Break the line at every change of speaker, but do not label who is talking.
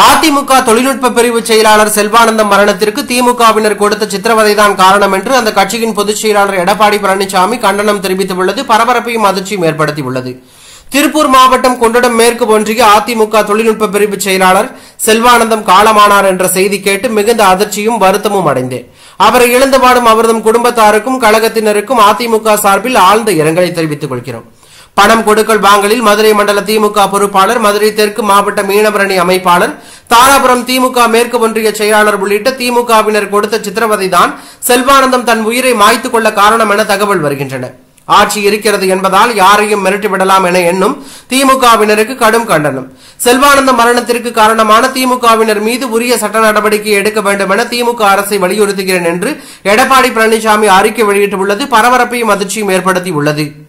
அதிமுக தொழில்நுட்ப பிரிவு செயலாளர் செல்வானந்தம் மரணத்திற்கு திமுகவினர் கொடுத்த சித்திரவதைதான் காரணம் என்று அந்த கட்சியின் பொதுச் செயலாளர் எடப்பாடி பழனிசாமி கண்டனம் தெரிவித்துள்ளது பரபரப்பையும் அதிர்ச்சியும் ஏற்படுத்தியுள்ளது. திருப்பூர் மாவட்டம் கொண்டடம் மேற்கு ஒன்றிய அதிமுக தொழில்நுட்ப பிரிவு செயலாளர் செல்வானந்தம் காலமானார் என்ற செய்தி கேட்டு மிகுந்த அதிர்ச்சியும் வருத்தமும் அடைந்தேன். அவரை இழந்து வாடும் அவரது குடும்பத்தாருக்கும் கழகத்தினருக்கும் அதிமுக சார்பில் ஆழ்ந்த இரங்கலை தெரிவித்துக் கொள்கிறோம். பணம் கொடுக்கல் வாங்கலில் மதுரை மண்டல திமுக பொறுப்பாளர், மதுரை தெற்கு மாவட்ட மீனவரணி அமைப்பாளர், தாராபுரம் திமுக மேற்கு ஒன்றிய செயலாளர் உள்ளிட்ட திமுகவினர் கொடுத்த சித்திரவதைதான் செல்வானந்தம் தன் உயிரை மாய்த்துக் கொள்ள காரணம் என தகவல் வருகின்றன. ஆட்சி இருக்கிறது என்பதால் யாரையும் மிரட்டிவிடலாம் என எண்ணும் திமுகவினருக்கு கடும் கண்டனம். செல்வானந்தம் மரணத்திற்கு காரணமான திமுகவினர் மீது உரிய சட்ட நடவடிக்கை எடுக்க வேண்டும் என திமுக அரசை வலியுறுத்துகிறேன் என்று எடப்பாடி பழனிசாமி அறிக்கை வெளியிட்டுள்ளது பரபரப்பையும் அதிர்ச்சியும் ஏற்படுத்தியுள்ளது.